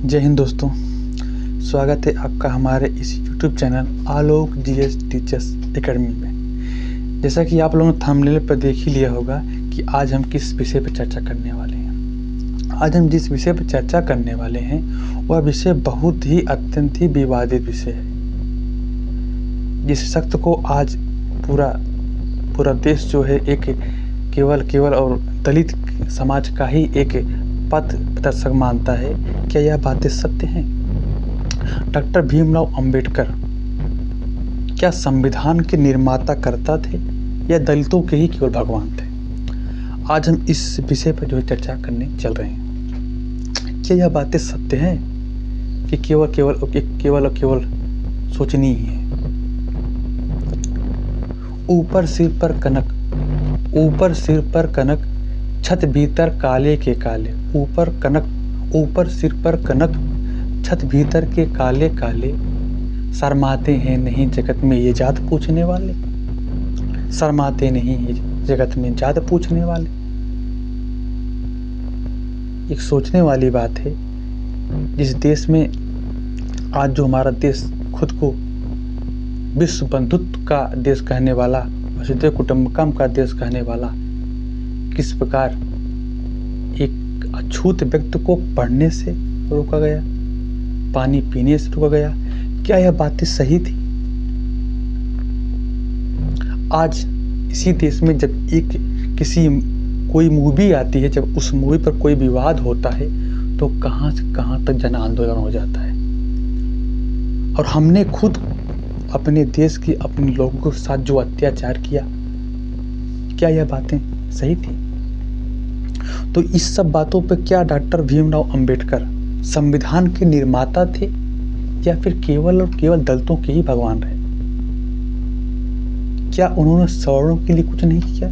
जय हिंद दोस्तों। स्वागत है आपका हमारे इस YouTube चैनल आलोक जीएस टीचर्स एकेडमी में। जैसा कि आप लोगों ने थंबनेल पर देख ही लिया होगा कि आज हम किस विषय पर चर्चा करने वाले हैं। आज हम जिस विषय पर चर्चा करने वाले हैं वह विषय बहुत ही अत्यंत ही विवादित विषय है, जिस सख्त को आज पूरा देश जो है एक केवल और दलित समाज का ही एक पथ प्रदर्शक मानता है। क्या यह बातें सत्य हैं? डॉक्टर भीमराव अंबेडकर क्या संविधान के निर्माता करता थे या दलितों के ही केवल भगवान थे? आज हम इस विषय पर जो है चर्चा करने चल रहे हैं। क्या यह बातें सत्य हैं कि केवल सोचनी ही है? ऊपर सिर पर कनक छत भीतर काले के काले। ऊपर सिर पर कनक छत भीतर के काले काले। शर्माते हैं नहीं जगत में ये जात पूछने वाले। शर्माते नहीं जगत में जात पूछने वाले। एक सोचने वाली बात है। जिस देश में आज जो हमारा देश खुद को विश्व बंधुत्व का देश कहने वाला, वसुधैव कुटुंबकम का देश कहने वाला, किस प्रकार एक अछूत व्यक्ति को पढ़ने से रोका गया, पानी पीने से रोका गया। क्या यह बातें सही थी? आज इसी देश में जब कोई मूवी आती है, जब उस मूवी पर कोई विवाद होता है तो कहां से कहां तक जन आंदोलन हो जाता है। और हमने खुद अपने देश के अपने लोगों के साथ जो अत्याचार किया, क्या यह बातें सही थी? तो इस सब बातों पर क्या डॉक्टर भीमराव अंबेडकर संविधान के निर्माता थे या फिर केवल और केवल दलितों के ही भगवान रहे? क्या उन्होंने सवर्णों के लिए कुछ नहीं किया?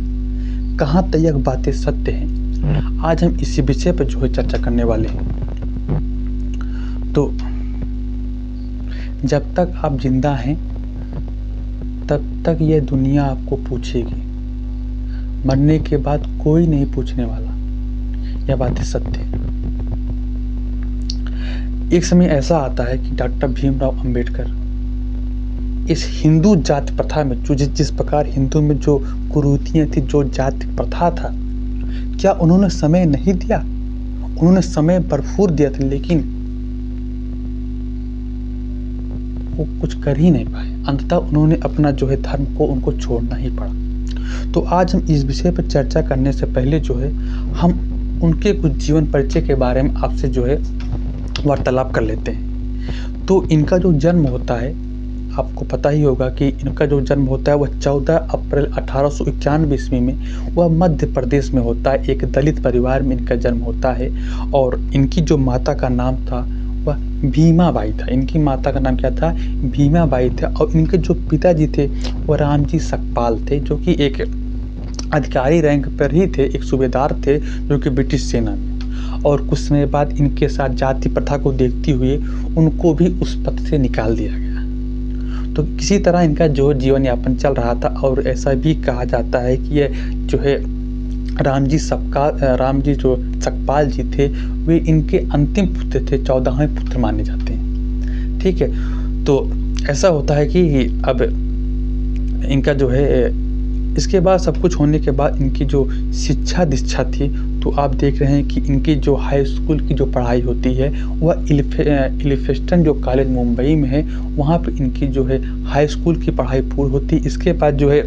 कहां तक यह बातें सत्य हैं? आज हम इसी विषय पर जो है चर्चा करने वाले हैं। तो जब तक आप जिंदा हैं तब तक यह दुनिया आपको पूछेगी। मरने के बाद कोई नहीं पूछने वाला। यह बातें सत्य है। एक समय ऐसा आता है कि डॉक्टर भीमराव अंबेडकर इस हिंदू जाति प्रथा में जिस प्रकार हिंदू में जो कुरीतियां थी, जो जाति प्रथा था, क्या उन्होंने समय नहीं दिया? उन्होंने समय भरपूर दिया था, लेकिन वो कुछ कर ही नहीं पाए। अंततः उन्होंने अपना जो है धर्म को उनको छोड़ना ही पड़ा। तो आज हम इस विषय पर चर्चा करने से पहले जो है हम उनके कुछ जीवन परिचय के बारे में आपसे जो है वार्तालाप कर लेते हैं। तो इनका जो जन्म होता है, आपको पता ही होगा कि इनका जो जन्म होता है वह 14 अप्रैल 1891 ईस्वी में वह मध्य प्रदेश में होता है। एक दलित परिवार में इनका जन्म होता है और इनकी जो माता का नाम था वह भीमाबाई था। इनकी माता का नाम क्या था? भीमाबाई था। और इनके जो पिताजी थे वह रामजी सकपाल थे, जो कि एक अधिकारी रैंक पर ही थे, एक सूबेदार थे जो कि ब्रिटिश सेना में। और कुछ समय बाद इनके साथ जाति प्रथा को देखते हुए उनको भी उस पद से निकाल दिया गया। तो किसी तरह इनका जो जीवन यापन चल रहा था। और ऐसा भी कहा जाता है कि यह जो है रामजी जो सकपाल जी थे वे इनके अंतिम पुत्र थे, 14वें पुत्र माने जाते हैं। ठीक है, तो ऐसा होता है कि अब इनका जो है इसके बाद सब कुछ होने के बाद इनकी जो शिक्षा दीक्षा थी, तो आप देख रहे हैं कि इनकी जो हाई स्कूल की जो पढ़ाई होती है वह एलिफेस्टन जो कॉलेज मुंबई में है, वहाँ पे इनकी जो है हाई स्कूल की पढ़ाई पूरी होती। इसके बाद जो है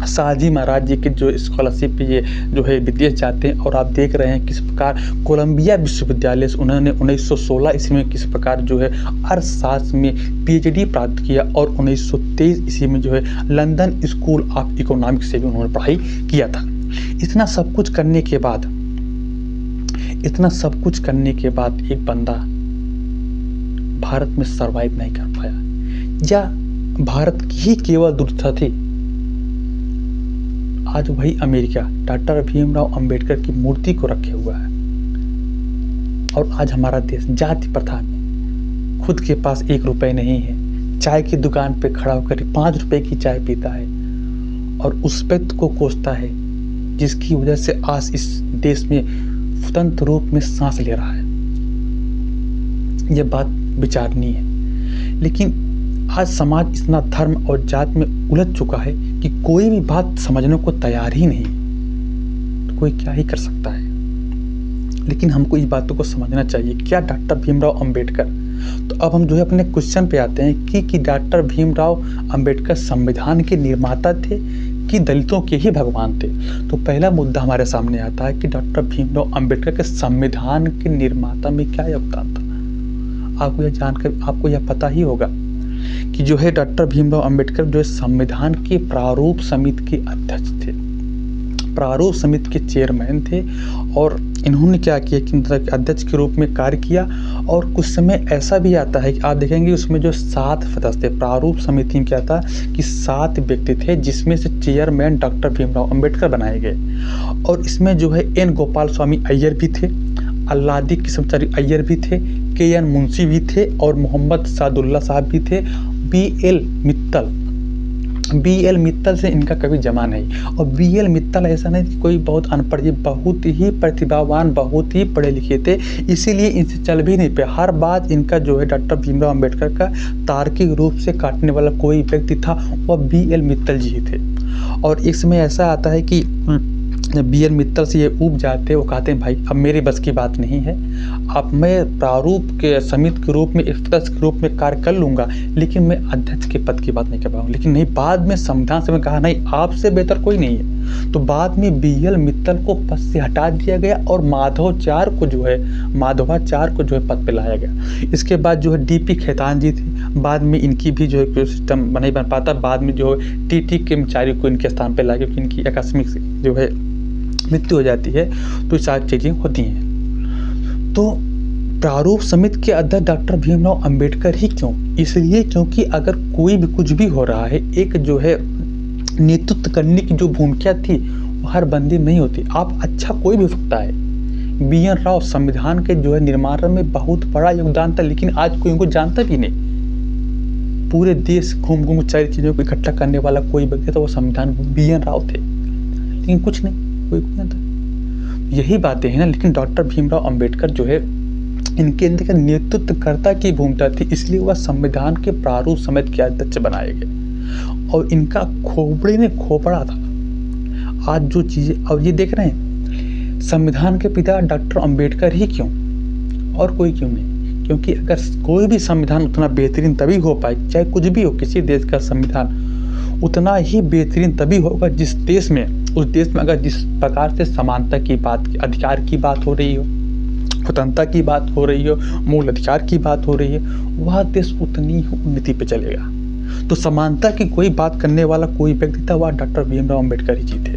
शाहजी महाराज जी के जो स्कॉलरशिप पे ये जो है विदेश जाते हैं। और आप देख रहे हैं किस प्रकार कोलंबिया विश्वविद्यालय से उन्होंने 1916 ईस्वी में किस प्रकार जो है अर्थशास्त्र में PhD प्राप्त किया। और 1923 ईस्वी में जो है लंदन स्कूल ऑफ इकोनॉमिक्स से भी उन्होंने पढ़ाई किया था। इतना सब कुछ करने के बाद एक बंदा भारत में सरवाइव नहीं कर पाया, या भारत की ही केवल दुर्दशा थी। आज वही अमेरिका डॉक्टर भीमराव अंबेडकर की मूर्ति को रखे हुआ है। और आज हमारा देश जाति प्रथा में खुद के पास 1 रुपए नहीं है, चाय की दुकान पे खड़ा होकर 5 रुपए की चाय पीता है और उस व्यक्ति को कोसता है जिसकी वजह से आज इस देश में स्वतंत्र रूप में सांस ले रहा है। ये बात विचारणीय है। लेकिन आज समाज इतना धर्म और जात में उलझ चुका है कि कोई भी बात समझने को तैयार ही नहीं, तो कोई क्या ही कर सकता है। लेकिन हमको इस बातों को समझना चाहिए। क्या डॉक्टर भीमराव अंबेडकर, तो अब हम जो है अपने क्वेश्चन पे आते हैं कि डॉक्टर भीमराव अंबेडकर संविधान के निर्माता थे कि दलितों के ही भगवान थे। तो पहला मुद्दा हमारे सामने आता है कि डॉक्टर भीमराव अंबेडकर के संविधान के निर्माता में क्या योगदान था। आपको यह जानकर आपको यह पता ही होगा कि जो है डॉक्टर भीमराव अंबेडकर जो है संविधान के प्रारूप समिति के अध्यक्ष थे, प्रारूप समिति के चेयरमैन थे। और इन्होंने क्या किया कि मतलब अध्यक्ष के रूप में कार्य किया। और कुछ समय ऐसा भी आता है कि आप देखेंगे उसमें जो 7 सदस्य थे प्रारूप समिति में, क्या था कि 7 व्यक्ति थे, जिसमें से चेयरमैन डॉक्टर भीमराव अंबेडकर बनाए गए। और इसमें जो है एन गोपाल स्वामी अय्यर भी थे, अल्लादी कृष्णचारी अय्यर भी थे, के एन मुंशी भी थे और मोहम्मद सादुल्ला साहब भी थे। बी एल मित्तल से इनका कभी जमा नहीं। और बी एल मित्तल ऐसा नहीं कि कोई बहुत अनपढ़, ये बहुत ही प्रतिभावान, बहुत ही पढ़े लिखे थे, इसीलिए इनसे चल भी नहीं पे। हर बात इनका जो है डॉक्टर भीमराव अंबेडकर का तार्किक रूप से काटने वाला कोई व्यक्ति था, वह बी एल मित्तल जी ही थे। और एक समय ऐसा आता है कि बी एल मित्तल से ये ऊब जाते, वो कहते हैं भाई अब मेरी बस की बात नहीं है, अब मैं प्रारूप के समिति के रूप में, सदस्य के रूप में कार्य कर लूँगा, लेकिन मैं अध्यक्ष के पद की बात नहीं कर पाऊँगा। लेकिन नहीं, बाद में संविधान से मैं कहा नहीं, आपसे बेहतर कोई नहीं है। तो बाद में बी एल मित्तल को पद से हटा दिया गया और माधवाचार्य को जो है पद पे लाया गया। इसके बाद जो है डी पी खेतान जी थे, बाद में इनकी भी जो है सिस्टम नहीं बन पाता, बाद में जो है टी टी कर्मचारी को इनके स्थान पर लाया, क्योंकि इनकी आकस्मिक जो है मृत्यु हो जाती है। तो ये सारी चीज़ें होती हैं। तो प्रारूप समिति के अध्यक्ष डॉक्टर भीमराव अंबेडकर ही क्यों? इसलिए क्योंकि अगर कोई भी कुछ भी हो रहा है, एक जो है नेतृत्व करने की जो भूमिका थी वो हर बंदे में नहीं होती। आप अच्छा कोई भी हो सकता है। बी एन राव संविधान के जो है निर्माण में बहुत बड़ा योगदान था, लेकिन आज कोई उनको जानता भी नहीं। पूरे देश घूम सारी चीज़ों को इकट्ठा करने वाला कोई व्यक्ति था, वो संविधान बी एन राव थे, लेकिन कुछ नहीं, कोई नहीं था। यही बातें हैं ना। लेकिन डॉक्टर भीमराव अंबेडकर जो है इनके अंदर नेतृत्वकर्ता की भूमिका थी, इसलिए वह संविधान के प्रारूप समिति के अध्यक्ष बनाए गए। और इनका खोपड़ी में खोपड़ा था। आज जो चीज़ें अब ये देख रहे हैं, संविधान के पिता डॉक्टर अंबेडकर ही क्यों, और कोई क्यों नहीं? क्योंकि अगर कोई भी संविधान उतना बेहतरीन तभी हो पाए, चाहे कुछ भी हो, किसी देश का संविधान उतना ही बेहतरीन तभी होगा जिस देश में, उस देश में अगर जिस प्रकार से समानता की बात, अधिकार की बात हो रही हो, स्वतंत्रता की बात हो रही हो, मूल अधिकार की बात हो रही है, वह देश उतनी ही उन्नति पे चलेगा। तो समानता की कोई बात करने वाला कोई व्यक्ति था, वह डॉक्टर भीमराव अंबेडकर ही जी थे,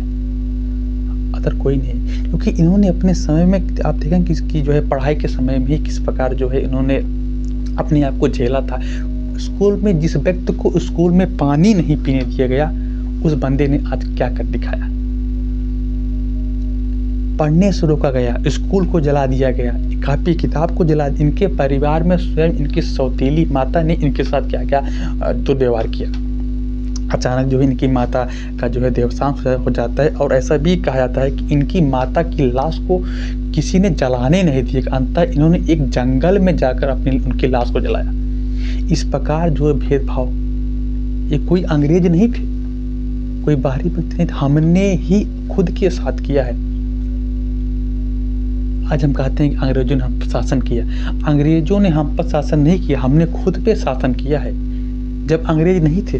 अदर कोई नहीं। क्योंकि इन्होंने अपने समय में, आप देखें कि जो है पढ़ाई के समय में ही किस प्रकार जो है इन्होंने अपने आप को झेला था। स्कूल में जिस व्यक्ति को स्कूल में पानी नहीं पीने दिया गया, उस बंदे ने आज क्या कर दिखाया। पढ़ने से रोका गया, स्कूल को जला दिया गया, कापी किताब को जला। इनके परिवार में स्वयं इनकी सौतेली माता ने इनके साथ क्या क्या दुर्व्यवहार किया। अचानक जो है इनकी माता का जो है देवसान हो जाता है। और ऐसा भी कहा जाता है कि इनकी माता की लाश को किसी ने जलाने नहीं दिया, अंततः इन्होंने एक जंगल में जाकर उनकी लाश को जलाया। इस प्रकार जो है भेदभाव, ये कोई अंग्रेज नहीं थे, कोई बाहरी व्यक्ति नहीं थे, हमने ही खुद के साथ किया है। आज हम कहते हैं कि अंग्रेजों ने हम पर शासन किया। अंग्रेजों ने हम पर शासन नहीं किया, हमने खुद पे शासन किया है। जब अंग्रेज नहीं थे,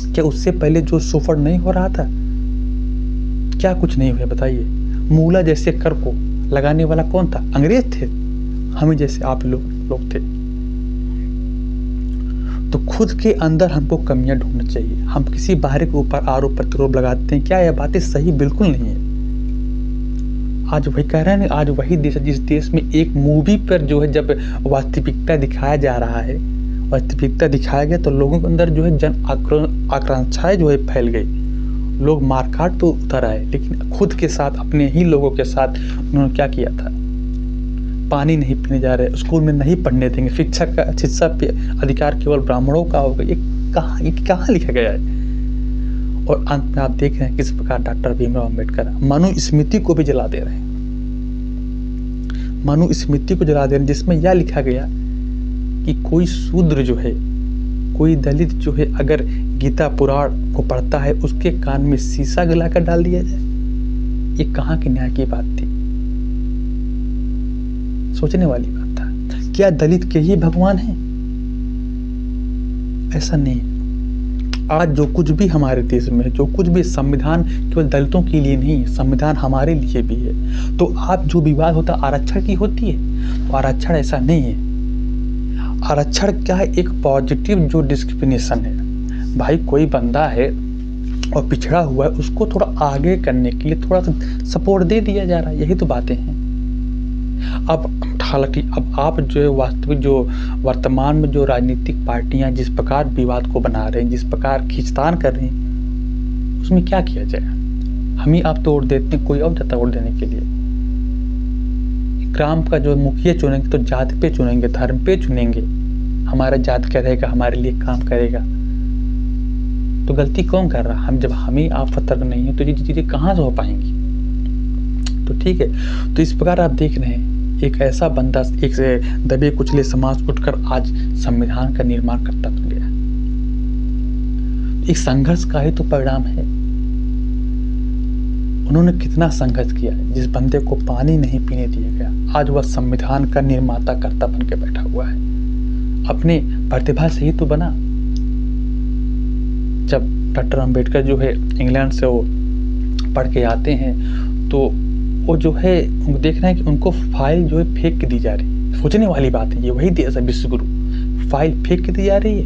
क्या उससे पहले जो शोषण नहीं हो रहा था? क्या कुछ नहीं हुआ बताइए? मूला जैसे कर को लगाने वाला कौन था? अंग्रेज थे। हमें जैसे आप लोग थे। तो खुद के अंदर हमको कमियां ढूंढनी चाहिए। हम किसी बाहरी के ऊपर आरोप प्रत्यारोप लगाते हैं, क्या यह बातें सही? बिल्कुल नहीं है। आज वही कह रहे हैं, आज वही देश जिस देश में एक मूवी पर जो है जब वास्तविकता दिखाया जा रहा है, वास्तविकता दिखाया गया, तो लोगों के अंदर जो है जन आकांक्षाएं जो है फैल गई। लोग मारकाट पे उतर आए, लेकिन खुद के साथ, अपने ही लोगों के साथ उन्होंने क्या किया था? पानी नहीं पीने जा रहे, स्कूल में नहीं पढ़ने देंगे, शिक्षा पे अधिकार केवल ब्राह्मणों का होगा। ये कहाँ लिखा गया है? और अंत में आप देख रहे हैं किस प्रकार डॉक्टर भीमराव अंबेडकर मनुस्मृति को भी जला दे रहे हैं। मनुस्मृति को जला दे रहे हैं, जिसमें यह लिखा गया कि कोई शूद्र जो है, कोई दलित जो है, अगर गीता पुराण को पढ़ता है उसके कान में शीशा गलाकर डाल दिया जाए। ये कहाँ की न्याय की बात थी? सोचने वाली बात था। क्या दलित के ही भगवान हैं? ऐसा नहीं। आज जो कुछ भी हमारे देश में, जो कुछ भी संविधान केवल दलितों के लिए नहीं है, संविधान हमारे लिए भी है। तो आप जो विवाद होता आरक्षण की होती है, तो आरक्षण ऐसा नहीं है। आरक्षण क्या है? एक पॉजिटिव जो डिस्क्रिमिनेशन है। भाई कोई बंदा है और पिछड़ा हुआ है, उसको थोड़ा आगे करने के लिए थोड़ा सा सपोर्ट दे दिया जा रहा है। यही तो बातें हैं। अब हालांकि अब आप जो है वास्तविक जो वर्तमान में जो राजनीतिक पार्टियां जिस प्रकार विवाद को बना रहे हैं, जिस प्रकार खींचतान कर रही हैं, उसमें क्या किया जाए? हम ही आप तोड़ देते हैं, कोई और जाता वोट देने के लिए। ग्राम का जो मुखिया चुनेंगे तो जाति पे चुनेंगे, धर्म पे चुनेंगे। हमारा जात क्या रहेगा, हमारे लिए काम करेगा। तो गलती कौन कर रहा? हम। जब हम ही आप सतर्क नहीं है तो ये चीजें कहाँ से हो पाएंगी? तो ठीक है। तो इस प्रकार आप देख रहे हैं एक ऐसा बंदा, एक से दबे कुचले समाज उठकर आज संविधान का निर्माण करता बन गया। एक संघर्ष का ही तो परिणाम है। उन्होंने कितना संघर्ष किया है। जिस बंदे को पानी नहीं पीने दिया गया, आज वह संविधान का निर्माता करता बन के बैठा हुआ है। अपने प्रतिभा से ही तो बना। जब डॉक्टर अंबेडकर जो है इंग्लैंड से वो पढ़ के आते हैं, तो वो जो है देख रहे हैं कि उनको फाइल जो है फेंक के दी जा रही है। सोचने वाली बात है। ये वही देश है विश्वगुरु, फाइल फेंक के दी जा रही है।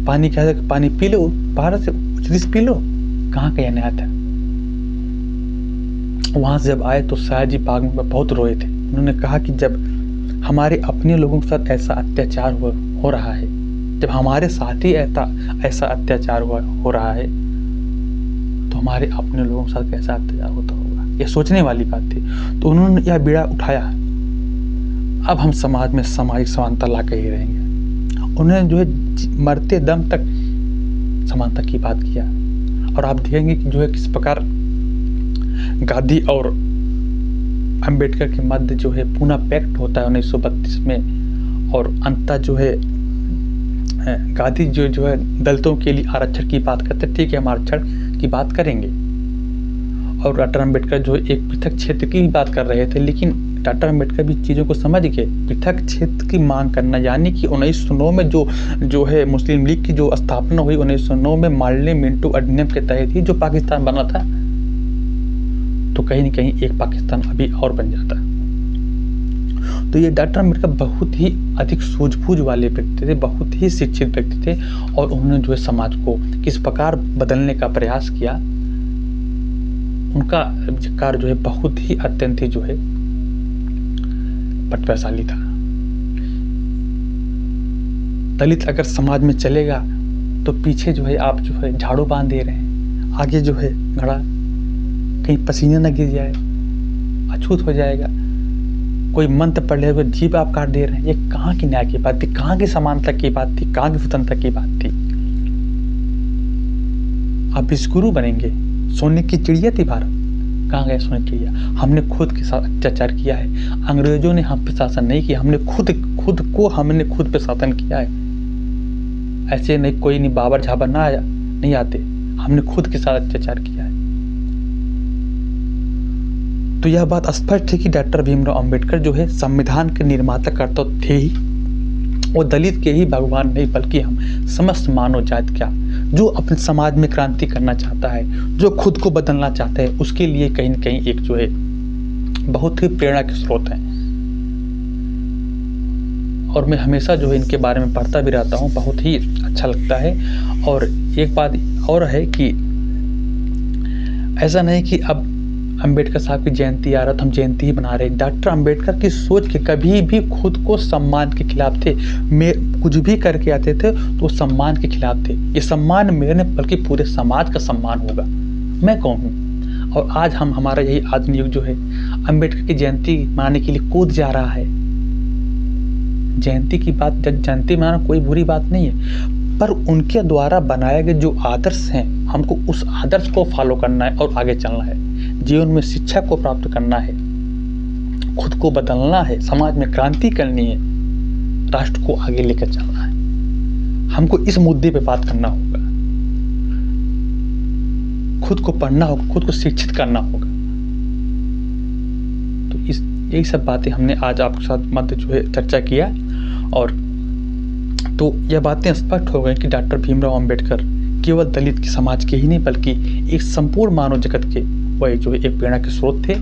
पानी क्या है? पानी पी लो, बाहर से उचलिस पी लो। कहाँ का यह न्याय था? वहां से जब आए तो सयाजी बाग में बहुत रोए थे। उन्होंने कहा कि जब हमारे अपने लोगों के साथ ऐसा अत्याचार हो रहा है, जब हमारे साथ ही ऐसा अत्याचार हो रहा है, तो हमारे अपने लोगों के साथ कैसा अत्याचार होता होगा? यह सोचने वाली बात थी। तो उन्होंने यह बीड़ा उठाया। अब हम समाज में सामाजिक समानता ला के ही रहेंगे। उन्होंने जो है मरते दम तक समानता की बात किया। और आप देखेंगे कि जो है किस प्रकार गांधी और अंबेडकर के मध्य जो है पूना पैक्ट होता है 1932 में। और अंततः जो है गांधी जो है दलितों के लिए आरक्षण की बात करते, ठीक है हम आरक्षण की बात करेंगे। और डॉक्टर अंबेडकर जो एक पृथक क्षेत्र की बात कर रहे थे, लेकिन डॉक्टर अंबेडकर भी चीज़ों को समझ के पृथक क्षेत्र की मांग करना, यानी कि 1909 में जो है मुस्लिम लीग की जो स्थापना हुई 1909 में मार्ले मिंटो अधिनियम के तहत ही जो पाकिस्तान बना था, तो कहीं न कहीं एक पाकिस्तान अभी और बन जाता। तो ये डॉक्टर अंबेडकर बहुत ही अधिक सूझबूझ वाले व्यक्ति थे, बहुत ही शिक्षित व्यक्ति थे। और उन्होंने जो है समाज को किस प्रकार बदलने का प्रयास किया, उनका कार्य जो है बहुत ही अत्यंत ही जो है प्रतिभाशाली था। दलित अगर समाज में चलेगा तो पीछे जो है आप जो है झाड़ू बांध दे रहे हैं, आगे जो है घड़ा, कहीं पसीने न गिर जाए, अछूत हो जाएगा। कोई मंत्र पढ़ ले हुए जीभ आप काट दे रहे हैं। ये कहाँ की न्याय की बात थी? कहाँ की समानता की बात थी? कहाँ की स्वतंत्रता की बात थी? आप विश्वगुरु बनेंगे। सोने की चिड़िया थी भारत, कहाँ गए सोने की चिड़िया? हमने खुद के साथ अत्याचार किया है। अंग्रेजों ने हम पे शासन नहीं किया, हमने खुद पे शासन किया है। ऐसे नहीं कोई नहीं बाबर झाबर ना आया नहीं आते, हमने खुद के साथ अत्याचार किया है। तो यह बात स्पष्ट है कि डॉक्टर भीमराव अंबेडकर जो है संविधान के निर्माता करता थे ही। वो दलित के ही भगवान नहीं, बल्कि हम समस्त मानव जाति क्या जो अपने समाज में क्रांति करना चाहता है, जो खुद को बदलना चाहता है, उसके लिए कहीं न कहीं एक जो है बहुत ही प्रेरणा के स्रोत हैं। और मैं हमेशा जो है इनके बारे में पढ़ता भी रहता हूँ, बहुत ही अच्छा लगता है। और एक बात और है कि ऐसा नहीं कि अब अंबेडकर साहब की जयंती आ रहा तो हम जयंती ही बना रहे हैं। डॉक्टर अंबेडकर की सोच के कभी भी खुद को सम्मान के खिलाफ थे। कुछ भी करके आते थे तो सम्मान के खिलाफ थे। ये सम्मान मेरे नहीं बल्कि पूरे समाज का सम्मान होगा। मैं कौन हूँ? और आज हमारा यही आधुनिक युग जो है अंबेडकर की जयंती मनाने के लिए कूद जा रहा है। जयंती की बात, जयंती मनाना कोई बुरी बात नहीं है, पर उनके द्वारा बनाए गए जो आदर्श हैं, हमको उस आदर्श को फॉलो करना है और आगे चलना है। जीवन में शिक्षा को प्राप्त करना है। खुद को बदलना है, समाज में क्रांति करनी है, राष्ट्र को आगे लेकर चलना है। हमको इस मुद्दे पे बात करना होगा, खुद को पढ़ना होगा, खुद को शिक्षित करना होगा। तो यही सब बातें हमने आज आपके साथ मध्य जो है चर्चा किया। और तो यह बातें स्पष्ट हो गई कि डॉक्टर भीमराव अंबेडकर केवल दलित के समाज के ही नहीं बल्कि एक संपूर्ण मानव जगत के वह जो है एक प्रेरणा के स्रोत थे।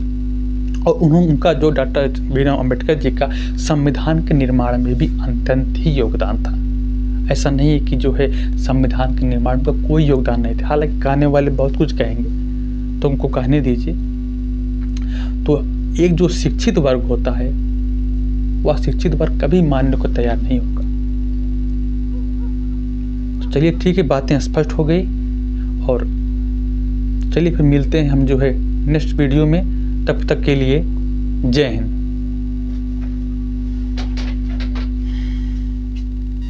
और उनका जो डॉक्टर भीमराव अंबेडकर जी का संविधान के निर्माण में भी अत्यंत ही योगदान था। ऐसा नहीं है कि जो है संविधान के निर्माण का कोई योगदान नहीं था। हालांकि कहने वाले बहुत कुछ कहेंगे, तो उनको कहने दीजिए। तो एक जो शिक्षित वर्ग होता है वह शिक्षित वर्ग कभी मानने को तैयार नहीं होगा। तो चलिए ठीक है, बातें स्पष्ट हो गई। और चलिए फिर मिलते हैं हम जो है नेक्स्ट वीडियो में। तब तक के लिए जय हिंद।